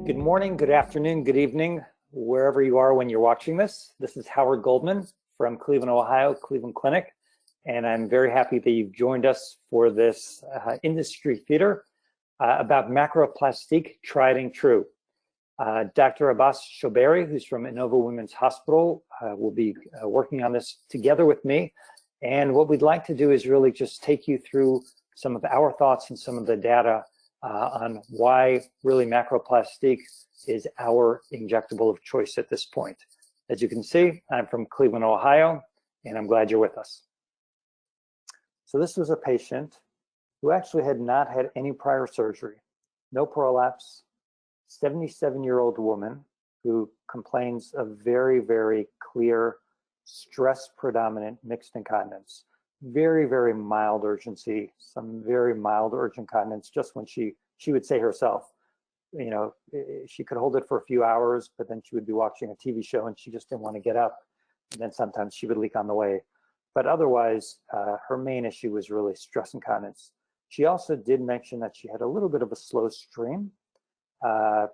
Good morning, good afternoon, good evening, wherever you are when you're watching this. This is Howard Goldman from Cleveland, Ohio, Cleveland Clinic, and I'm very happy that you've joined us for this industry theater about macroplastique, tried and true. Dr. Abbas Shoberi, who's from Innova Women's Hospital, will be working on this together with me. And what we'd like to do is really just take you through some of our thoughts and some of the data on why really macroplastique is our injectable of choice at this point. As you can see, I'm from Cleveland, Ohio, and I'm glad you're with us. So this was a patient who actually had not had any prior surgery, no prolapse, 77-year-old woman who complains of very, very clear stress-predominant mixed incontinence. Very, very mild urgency, some very mild urgent incontinence just when she would say herself, you know, she could hold it for a few hours, but then she would be watching a TV show and she just didn't want to get up. And then sometimes she would leak on the way. But otherwise, her main issue was really stress incontinence. She also did mention that she had a little bit of a slow stream. You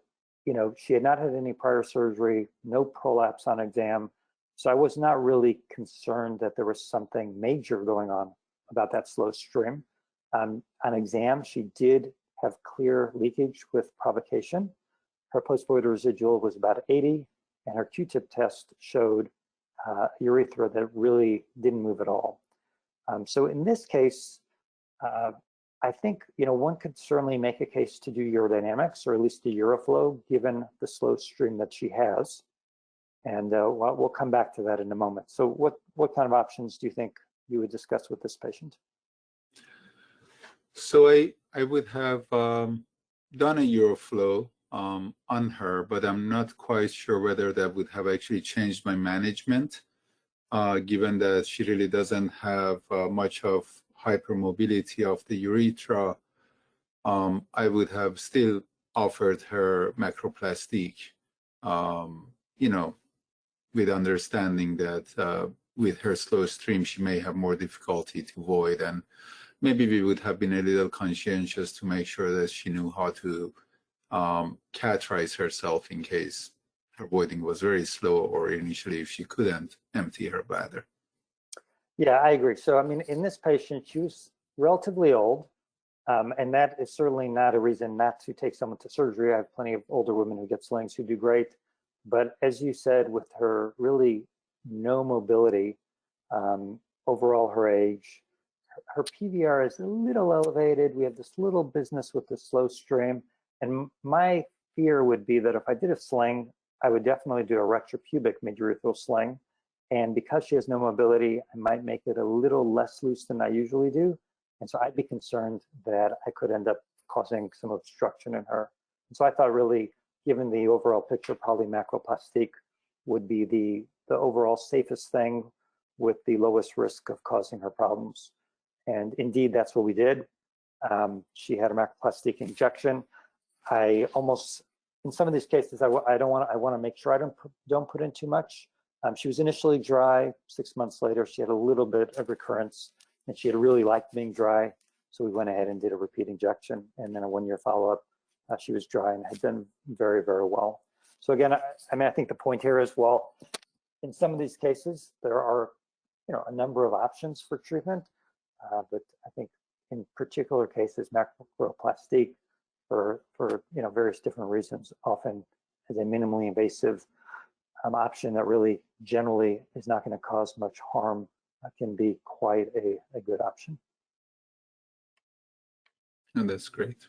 know, she had not had any prior surgery, no prolapse on exam. So I was not really concerned that there was something major going on about that slow stream. On exam, she did have clear leakage with provocation. Her postvoidal residual was about 80, and her Q-tip test showed urethra that really didn't move at all. So in this case, I think, you know, one could certainly make a case to do urodynamics, or at least the uroflow, given the slow stream that she has. And we'll come back to that in a moment. So what kind of options do you think you would discuss with this patient? So I would have done a uroflow on her, but I'm not quite sure whether that would have actually changed my management, given that she really doesn't have much of hypermobility of the urethra. I would have still offered her macroplastique, you know, with understanding that with her slow stream, she may have more difficulty to void. And maybe we would have been a little conscientious to make sure that she knew how to catheterize herself in case her voiding was very slow, or initially if she couldn't empty her bladder. Yeah, I agree. So, I mean, in this patient, she was relatively old, and that is certainly not a reason not to take someone to surgery. I have plenty of older women who get slings who do great. But as you said, with her really no mobility, overall her age, her PVR is a little elevated. We have this little business with the slow stream. And my fear would be that if I did a sling, I would definitely do a retropubic midurethral sling. And because she has no mobility, I might make it a little less loose than I usually do. And so I'd be concerned that I could end up causing some obstruction in her. And so I thought really, given the overall picture, probably macroplastique would be the overall safest thing with the lowest risk of causing her problems. And indeed, that's what we did. She had a macroplastique injection. I almost, in some of these cases, I want to make sure I don't put in too much. She was initially dry. 6 months later, she had a little bit of recurrence, and she had really liked being dry. So we went ahead and did a repeat injection, and then a 1-year follow-up. She was dry and had done very, very well. So again, I mean, I think the point here is, well, in some of these cases, there are, you know, a number of options for treatment, but I think in particular cases, macroplastique for you know, various different reasons, often is a minimally invasive option that really generally is not going to cause much harm, can be quite a good option. And that's great.